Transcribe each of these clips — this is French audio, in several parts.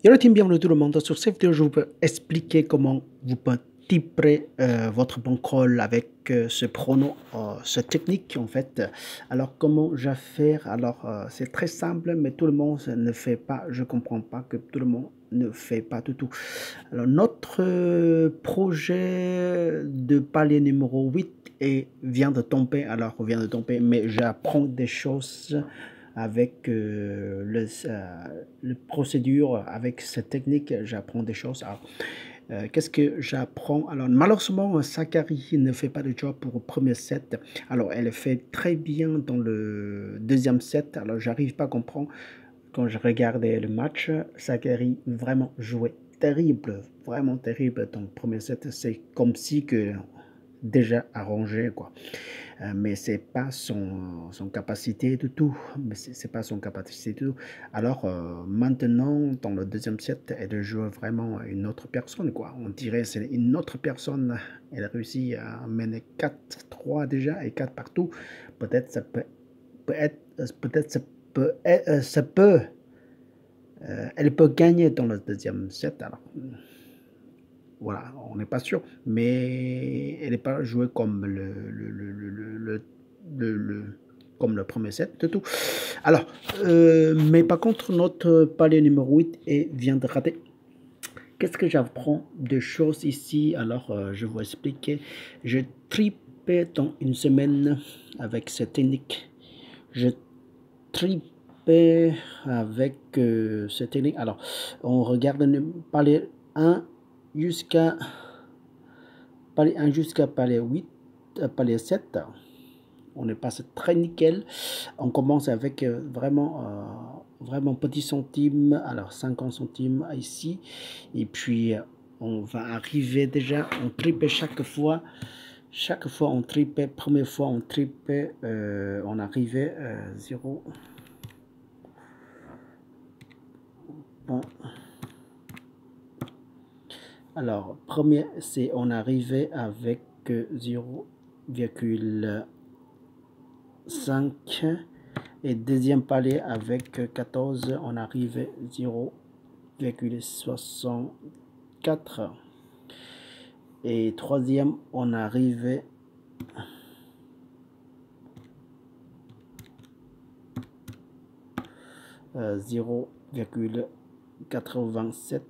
Hello team, bienvenue tout le monde. Sur cette vidéo, je vous peux expliquer comment vous pouvez typer votre bankroll avec ce pronom, cette technique en fait. Alors comment je vais faire? Alors c'est très simple, mais tout le monde ne fait pas. Je comprends pas que tout le monde ne fait pas du tout. Alors notre projet de palier numéro 8 vient de tomber. Alors vient de tomber, mais j'apprends des choses avec le procédure, avec cette technique, j'apprends des choses. Alors, qu'est-ce que j'apprends? Alors, malheureusement, Sakari ne fait pas de job pour le premier set. Alors, elle fait très bien dans le deuxième set. Alors, j'arrive pas à comprendre. Quand je regardais le match, Sakari vraiment jouait terrible, vraiment terrible dans le premier set. C'est comme si que déjà arrangé, quoi. Mais c'est pas son capacité du tout. Mais c'est pas son capacité du tout. Alors maintenant, dans le deuxième set, elle joue vraiment une autre personne, quoi. On dirait c'est une autre personne. Elle a réussi à mener 4-3 déjà et 4 partout. Peut-être ça peut être, peut-être ça peut, elle peut gagner dans le deuxième set. Alors voilà, on n'est pas sûr, mais elle n'est pas jouée comme comme le premier set de tout. Alors, mais par contre, notre palier numéro 8 vient de rater. Qu'est-ce que j'apprends de choses ici? Alors, je vais vous expliquer. Je tripais dans une semaine avec cette technique. Je tripais avec cette technique. Alors, on regarde le palier 1 jusqu'à palier 1 jusqu'à palier 8, palier 7. On est passé très nickel. On commence avec vraiment petit centime. Alors 50 centimes ici. Et puis on va arriver déjà, on tripait chaque fois. Chaque fois on tripait, première fois on tripait, on arrivait 0. Bon. Alors, premier, c'est on arrivait avec 0,5 et deuxième palier avec 14, on arrivait 0,64 et troisième, on arrivait 0,87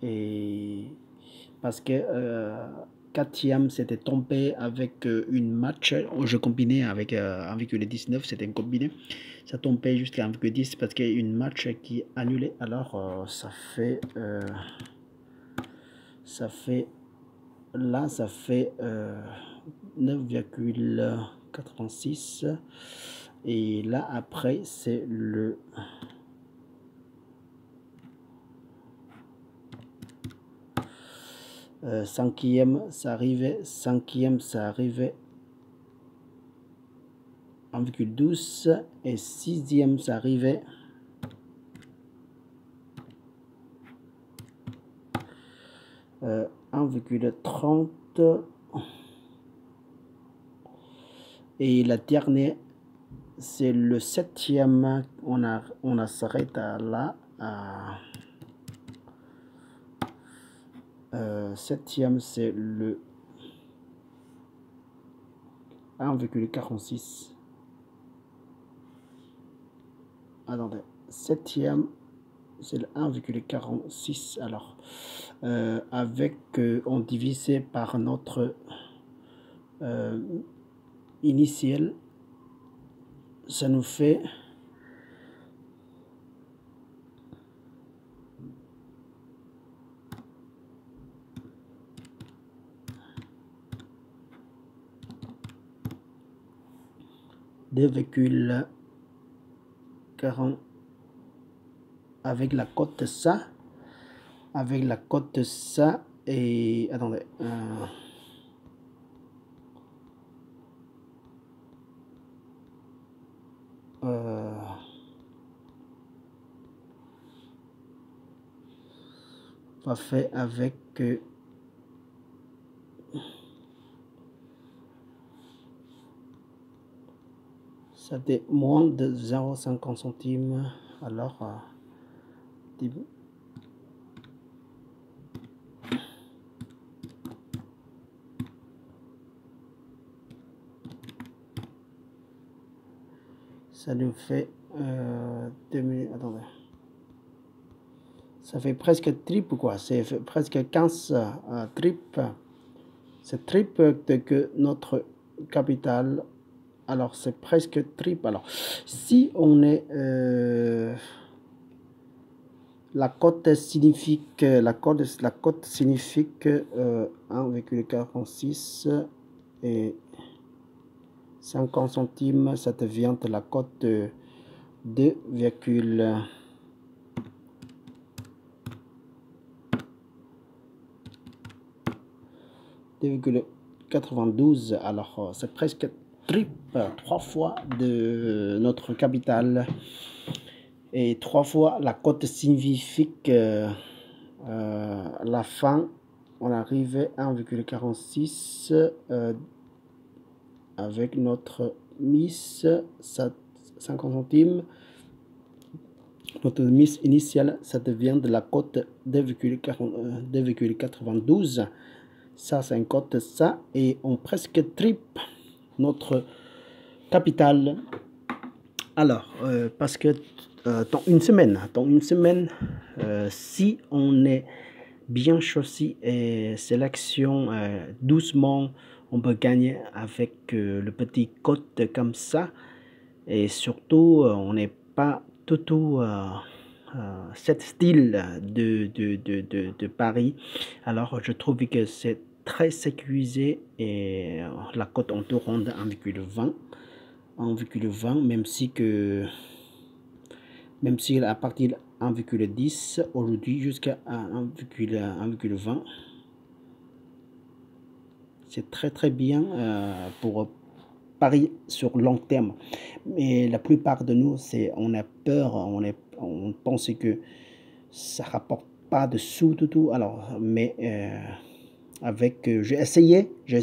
et parce que quatrième c'était tombé avec une match, je combinais avec 1,19, c'était un combiné, ça tombait jusqu'à 1,10 parce qu'il y a une match qui est annulée. Alors ça fait là ça fait 9,86 et là après c'est le cinquième, ça arrivait 1,12 et sixième, ça arrivait 1,30 et la dernière, c'est le septième. On a s'arrête là à septième, c'est le 1,46. Attendez, septième, c'est le 1,46. Alors avec on divisait par notre initial, ça nous fait ,40 avec la cote ça, et attendez, va faire avec ça fait moins de 0,50 centimes. Alors Ça nous fait 2 minutes. Attendez. Ça fait presque triple quoi. C'est presque 15 triple. C'est triple que notre capital. Alors c'est presque triple. Alors si on est la cote signifie que la cote signifie que 1,46 et 50 centimes, ça devient de la cote de 2,92. Alors c'est presque triple, 3 fois de notre capital et 3 fois la cote signifie que la fin on arrive à 1,46 avec notre mise 50 centimes. Notre mise initiale, ça devient de la cote 2,92. Ça, c'est une cote, ça, et on presque triple notre capital. Alors, parce que dans une semaine, si on est bien choisi et sélection doucement, on peut gagner avec le petit cote comme ça. Et surtout, on n'est pas tout cet style de pari. Alors, je trouve que c'est très sécurisé et la cote on tourne rendre 1,20, même si à partir de 1,10 aujourd'hui jusqu'à 1,20, c'est très bien pour parier sur long terme. Mais la plupart de nous, on a peur, on pense que ça rapporte pas de sous tout. Alors, mais j'ai essayé, je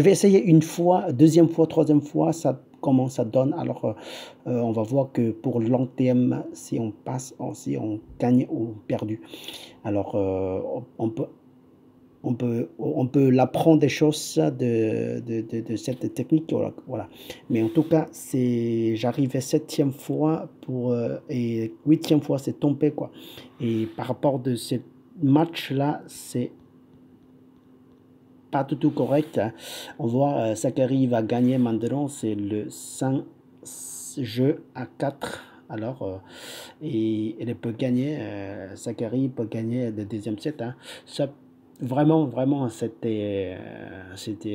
vais essayer une fois, deuxième fois, troisième fois, ça comment ça donne. Alors on va voir que pour le long terme, si on passe, si on gagne ou perdu. Alors on peut l'apprendre des choses de cette technique, voilà. Mais en tout cas, j'arrivais 7e fois et 8e fois c'est tombé quoi. Et par rapport de ce match là, c'est pas du tout correct. Hein. On voit Zachary va gagner maintenant, c'est le 5 jeux à 4. Alors, et elle peut gagner, Zachary peut gagner le deuxième set. Hein. Ça, vraiment, c'était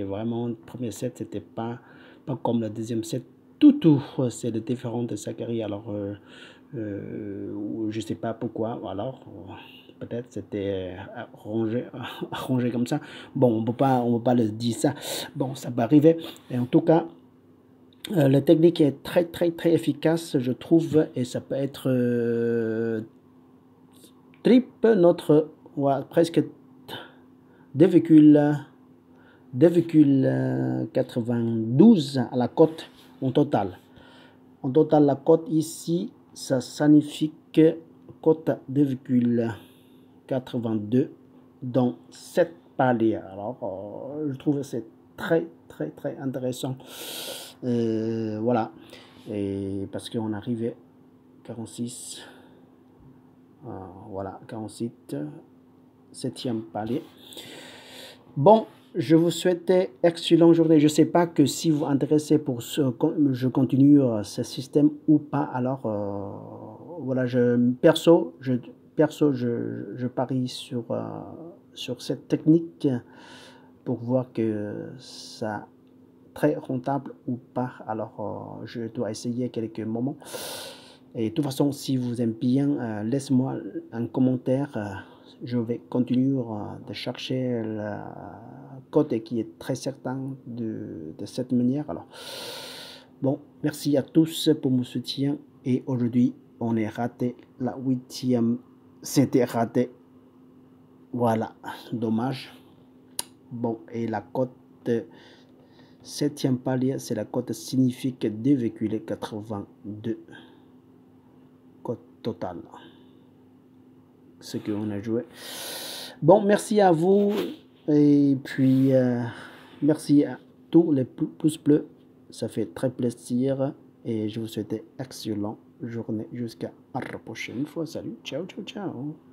vraiment, le premier set, c'était pas comme le deuxième set. Tout, c'est le différent de Zachary. Alors, je sais pas pourquoi. Alors, peut-être c'était rangé comme ça. Bon, on peut pas le dire ça. Bon, ça peut arriver. Et en tout cas, la technique est très efficace, je trouve, et ça peut être triple notre, ouais, presque 2,92 à la cote en total. En total, la cote ici, ça signifie que cote 2,82 dans 7 paliers. Alors, je trouve que c'est très intéressant. Voilà. Et parce qu'on arrivait 46. Voilà, 46. 7e palier. Bon, je vous souhaite excellente journée. Je ne sais pas que si vous intéressez pour je continue ce système ou pas. Alors, voilà, perso, je parie sur cette technique pour voir que ça très rentable ou pas. Alors, je dois essayer quelques moments. Et de toute façon, si vous aimez bien, laisse-moi un commentaire. Je vais continuer de chercher la cote qui est très certain de cette manière. Alors, bon, merci à tous pour mon soutien. Et aujourd'hui, on est raté la 8e. C'était raté. Voilà, dommage. Bon, et la cote 7e palier, c'est la cote signifie 2,82 cote totale. ce qu'on a joué. Bon, merci à vous et puis merci à tous les pouces bleus. Ça fait très plaisir et je vous souhaite une excellente journée jusqu'à la prochaine fois. Salut, ciao, ciao, ciao.